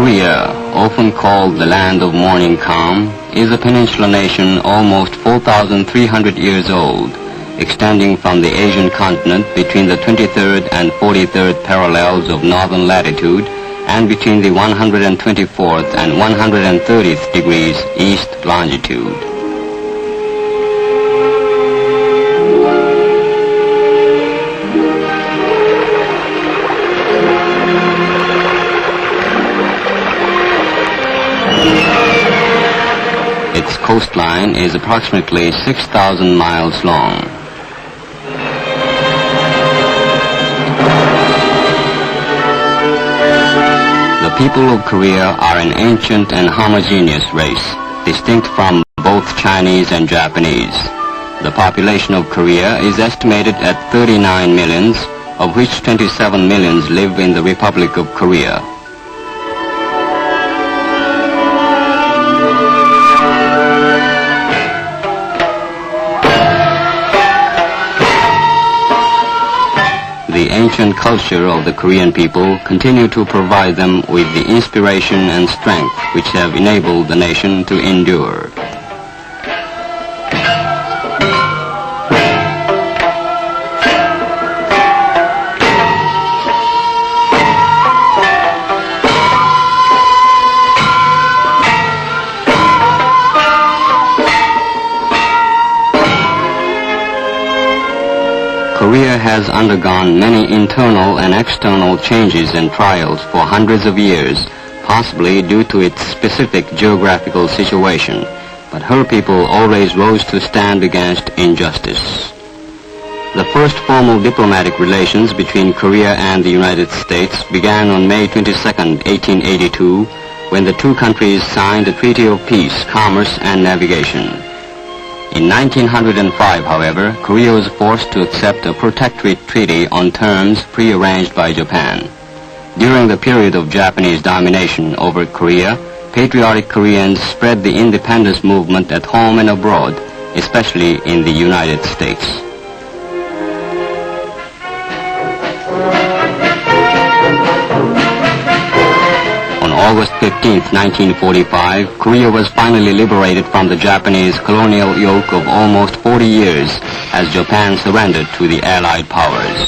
Korea, often called the land of morning calm, is a peninsular nation almost 4,300 years old, extending from the Asian continent between the 23rd and 43rd parallels of northern latitude and between the 124th and 130th degrees east longitude. Its coastline is approximately 6,000 miles long. The people of Korea are an ancient and homogeneous race, distinct from both Chinese and Japanese. The population of Korea is estimated at 39 millions, of which 27 millions live in the Republic of Korea. The ancient culture of the Korean people continue to provide them with the inspiration and strength which have enabled the nation to endure. Korea has undergone many internal and external changes and trials for hundreds of years, possibly due to its specific geographical situation, but her people always rose to stand against injustice. The first formal diplomatic relations between Korea and the United States began on May 22, 1882, when the two countries signed a Treaty of Peace, Commerce and Navigation. In 1905, however, Korea was forced to accept a protectorate treaty on terms pre-arranged by Japan. During the period of Japanese domination over Korea, patriotic Koreans spread the independence movement at home and abroad, especially in the United States. On August 15, 1945, Korea was finally liberated from the Japanese colonial yoke of almost 40 years as Japan surrendered to the Allied powers.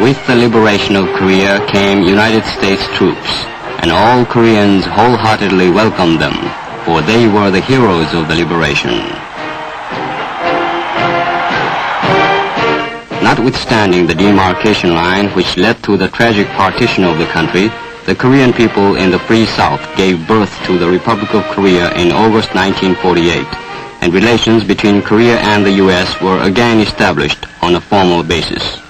With the liberation of Korea came United States troops, and all Koreans wholeheartedly welcomed them, for they were the heroes of the liberation. Notwithstanding the demarcation line which led to the tragic partition of the country, the Korean people in the Free South gave birth to the Republic of Korea in August 1948, and relations between Korea and the U.S. were again established on a formal basis.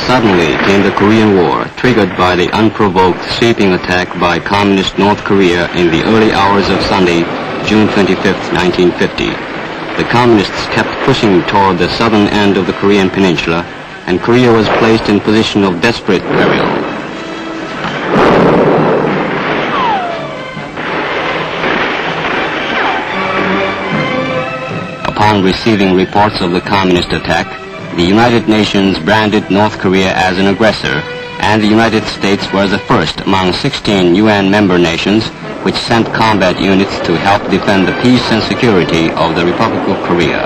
Suddenly came the Korean War, triggered by the unprovoked sweeping attack by Communist North Korea in the early hours of Sunday, June 25, 1950. The Communists kept pushing toward the southern end of the Korean peninsula, and Korea was placed in position of desperate peril. Upon receiving reports of the Communist attack, the United Nations branded North Korea as an aggressor, and the United States was the first among 16 UN member nations which sent combat units to help defend the peace and security of the Republic of Korea.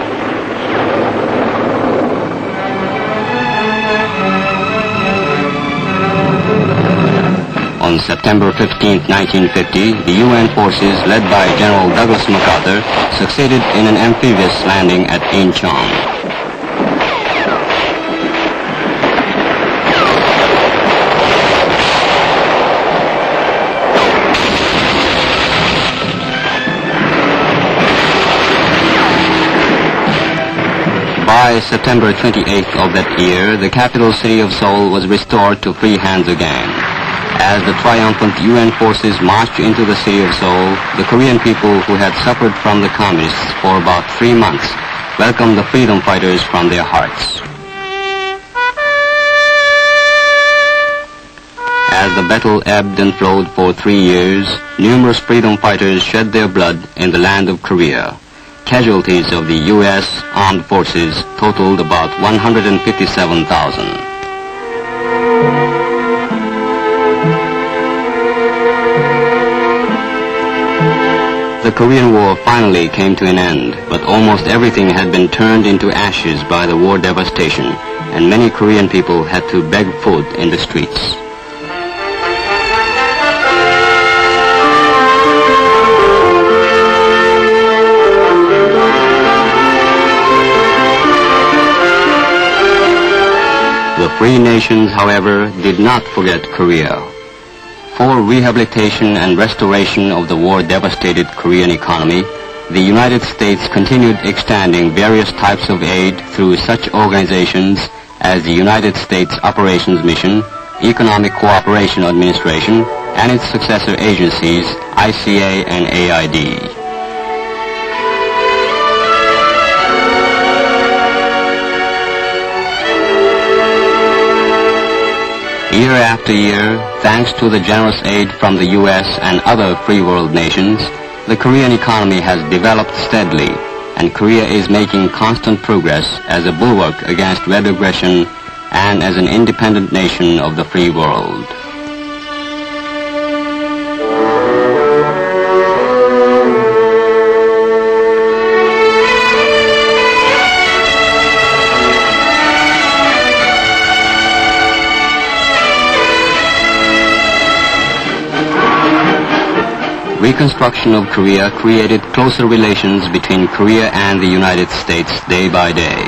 On September 15, 1950, the UN forces led by General Douglas MacArthur succeeded in an amphibious landing at Incheon. By September 28th of that year, the capital city of Seoul was restored to free hands again, As the triumphant UN forces marched into the city of Seoul, the Korean people who had suffered from the communists for about 3 months welcomed the freedom fighters from their hearts. As the battle ebbed and flowed for 3 years, numerous freedom fighters shed their blood in the land of Korea. Casualties of the U.S. armed forces totaled about 157,000. The Korean War finally came to an end, but almost everything had been turned into ashes by the war devastation, and many Korean people had to beg food in the streets. The free nations, however, did not forget Korea. For rehabilitation and restoration of the war-devastated Korean economy, the United States continued extending various types of aid through such organizations as the United States Operations Mission, Economic Cooperation Administration, and its successor agencies, ICA and AID. Year after year, thanks to the generous aid from the U.S. and other free world nations, the Korean economy has developed steadily, and Korea is making constant progress as a bulwark against red aggression and as an independent nation of the free world. Reconstruction of Korea created closer relations between Korea and the United States day by day.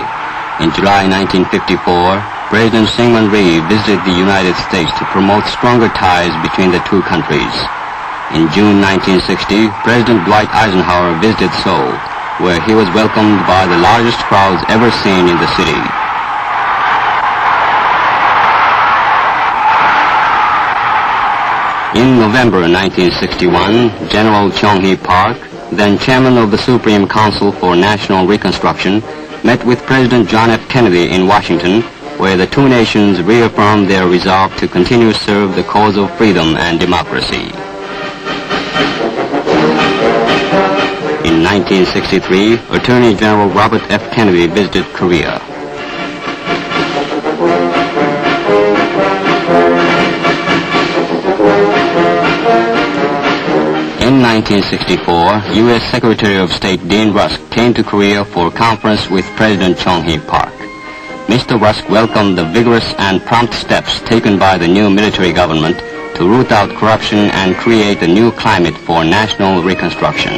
In July 1954, President Syngman Rhee visited the United States to promote stronger ties between the two countries. In June 1960, President Dwight Eisenhower visited Seoul, where he was welcomed by the largest crowds ever seen in the city. In November 1961, General Chung-hee Park, then chairman of the Supreme Council for National Reconstruction, met with President John F. Kennedy in Washington, where the two nations reaffirmed their resolve to continue to serve the cause of freedom and democracy. In 1963, Attorney General Robert F. Kennedy visited Korea. In 1964, U.S. Secretary of State Dean Rusk came to Korea for a conference with President Chung-hee Park. Mr. Rusk welcomed the vigorous and prompt steps taken by the new military government to root out corruption and create a new climate for national reconstruction.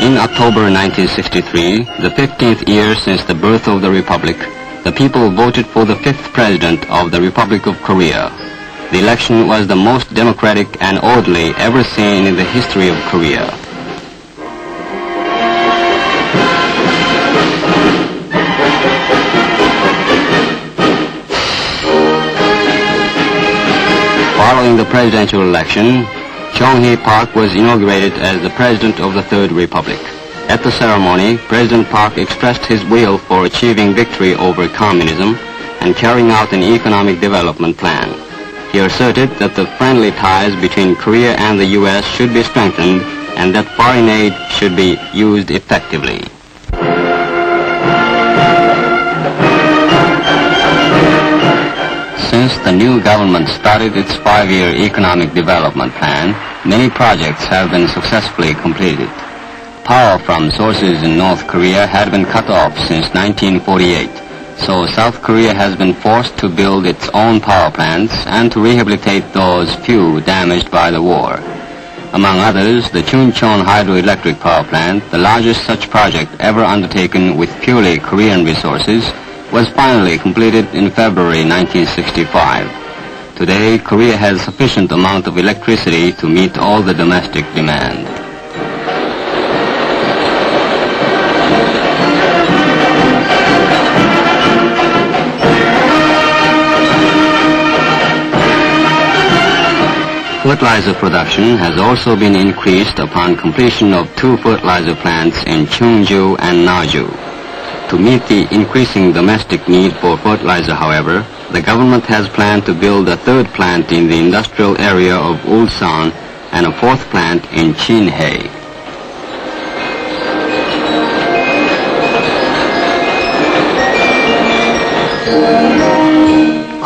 In October 1963, the 15th year since the birth of the Republic, the people voted for the 5th President of the Republic of Korea. The election was the most democratic and orderly ever seen in the history of Korea. Following the presidential election, Chung-hee Park was inaugurated as the President of the Third Republic. At the ceremony, President Park expressed his will for achieving victory over communism and carrying out an economic development plan. He asserted that the friendly ties between Korea and the U.S. should be strengthened and that foreign aid should be used effectively. Since the new government started its 5-year economic development plan, many projects have been successfully completed. Power from sources in North Korea had been cut off since 1948, so South Korea has been forced to build its own power plants and to rehabilitate those few damaged by the war. Among others, the Chuncheon hydroelectric power plant, the largest such project ever undertaken with purely Korean resources, was finally completed in February 1965. Today, Korea has sufficient amount of electricity to meet all the domestic demand. Fertilizer production has also been increased upon completion of 2 fertilizer plants in Cheongju and Naju. To meet the increasing domestic need for fertilizer, however, the government has planned to build a 3rd plant in the industrial area of Ulsan and a 4th plant in Chinhae.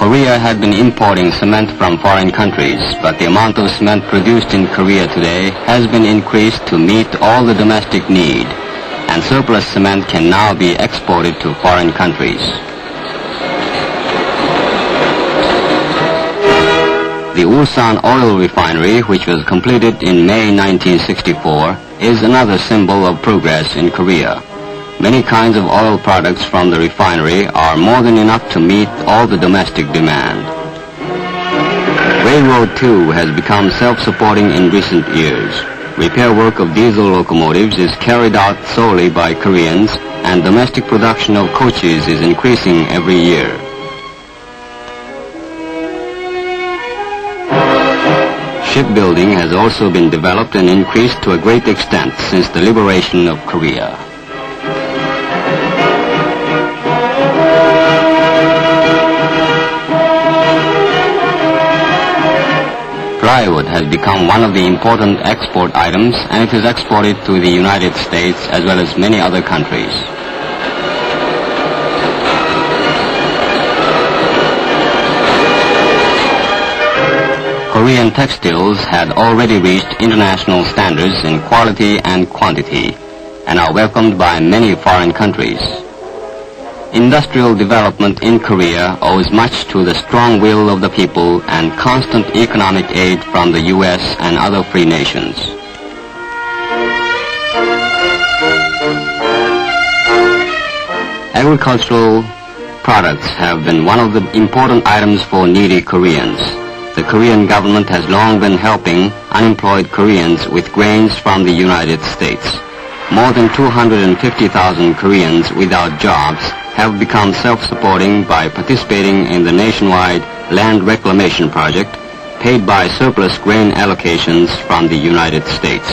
Korea had been importing cement from foreign countries, but the amount of cement produced in Korea today has been increased to meet all the domestic need, and surplus cement can now be exported to foreign countries. The Ulsan oil refinery, which was completed in May 1964, is another symbol of progress in Korea. Many kinds of oil products from the refinery are more than enough to meet all the domestic demand. Railroad, too, has become self-supporting in recent years. Repair work of diesel locomotives is carried out solely by Koreans, and domestic production of coaches is increasing every year. Shipbuilding has also been developed and increased to a great extent since the liberation of Korea. Plywood has become one of the important export items, and it is exported to the United States as well as many other countries. Korean textiles had already reached international standards in quality and quantity, and are welcomed by many foreign countries. Industrial development in Korea owes much to the strong will of the people and constant economic aid from the U.S. and other free nations. Agricultural products have been one of the important items for needy Koreans. The Korean government has long been helping unemployed Koreans with grains from the United States. More than 250,000 Koreans without jobs have become self-supporting by participating in the nationwide land reclamation project paid by surplus grain allocations from the United States.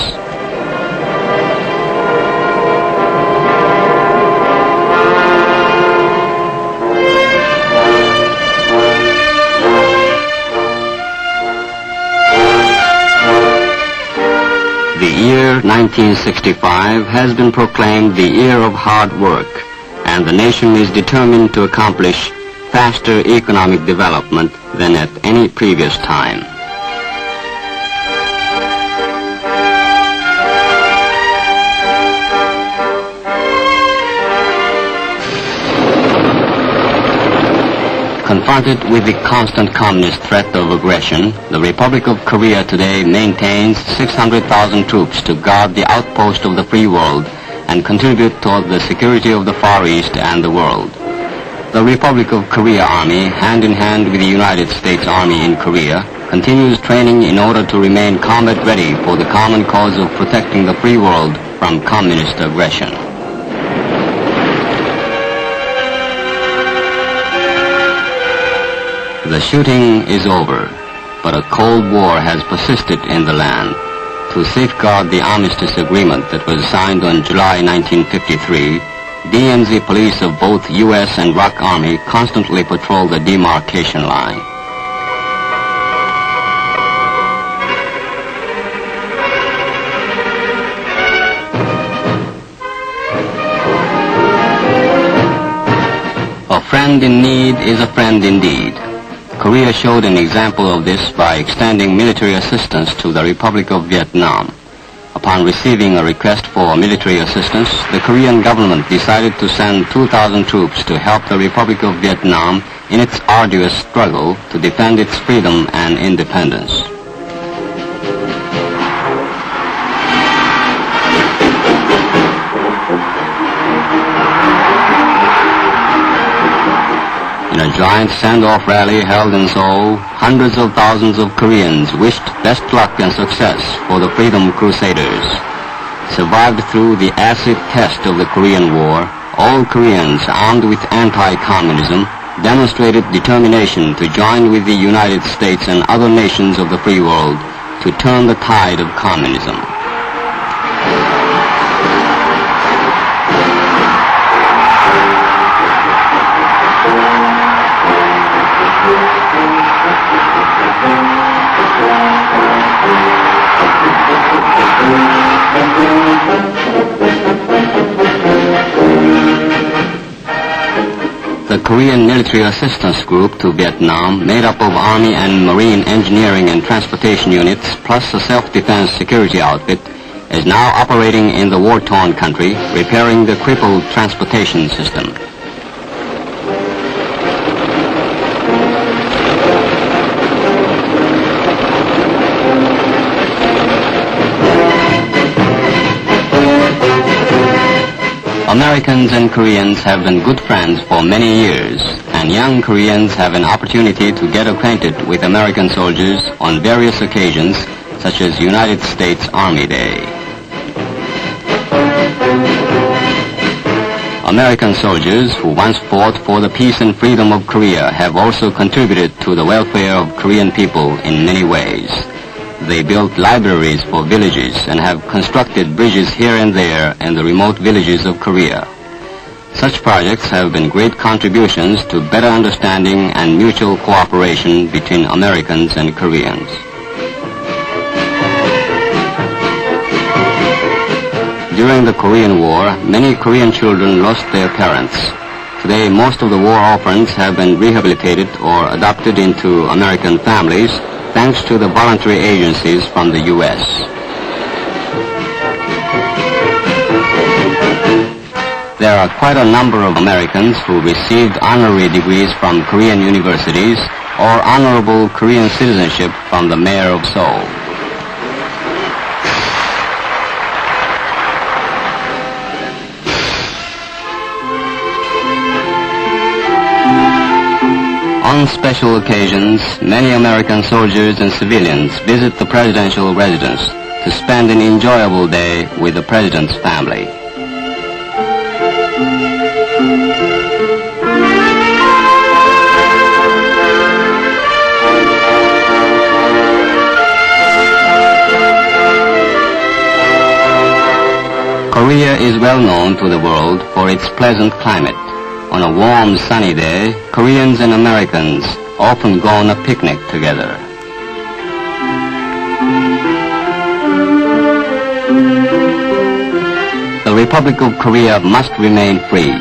The year 1965 has been proclaimed the year of hard work, and the nation is determined to accomplish faster economic development than at any previous time. Confronted with the constant communist threat of aggression, the Republic of Korea today maintains 600,000 troops to guard the outpost of the free world and contribute toward the security of the Far East and the world. The Republic of Korea Army, hand in hand with the United States Army in Korea, continues training in order to remain combat ready for the common cause of protecting the free world from communist aggression. The shooting is over, but a Cold War has persisted in the land. To safeguard the armistice agreement that was signed on July 1953, DMZ police of both U.S. and ROC Army constantly patrol the demarcation line. A friend in need is a friend indeed. Korea showed an example of this by extending military assistance to the Republic of Vietnam. Upon receiving a request for military assistance, the Korean government decided to send 2,000 troops to help the Republic of Vietnam in its arduous struggle to defend its freedom and independence. In a giant send-off rally held in Seoul, hundreds of thousands of Koreans wished best luck and success for the Freedom Crusaders. Survived through the acid test of the Korean War, all Koreans armed with anti-communism demonstrated determination to join with the United States and other nations of the free world to turn the tide of communism. The Korean Military Assistance Group to Vietnam, made up of Army and Marine Engineering and Transportation units, plus a self-defense security outfit, is now operating in the war-torn country, repairing the crippled transportation system. Americans and Koreans have been good friends for many years, and young Koreans have an opportunity to get acquainted with American soldiers on various occasions, such as United States Army Day. American soldiers who once fought for the peace and freedom of Korea have also contributed to the welfare of Korean people in many ways. They built libraries for villages and have constructed bridges here and there in the remote villages of Korea. Such projects have been great contributions to better understanding and mutual cooperation between Americans and Koreans. During the Korean War, many Korean children lost their parents. Today, most of the war orphans have been rehabilitated or adopted into American families, thanks to the voluntary agencies from the U.S. There are quite a number of Americans who received honorary degrees from Korean universities or honorable Korean citizenship from the mayor of Seoul. On special occasions, many American soldiers and civilians visit the presidential residence to spend an enjoyable day with the president's family. Korea is well known to the world for its pleasant climate. On a warm, sunny day, Koreans and Americans often go on a picnic together. The Republic of Korea must remain free.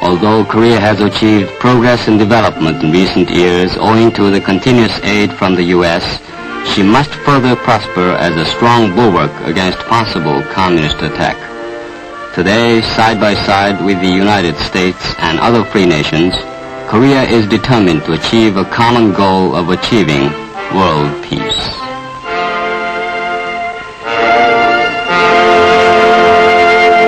Although Korea has achieved progress and development in recent years owing to the continuous aid from the U.S., she must further prosper as a strong bulwark against possible communist attack. Today, side by side with the United States and other free nations, Korea is determined to achieve a common goal of achieving world peace.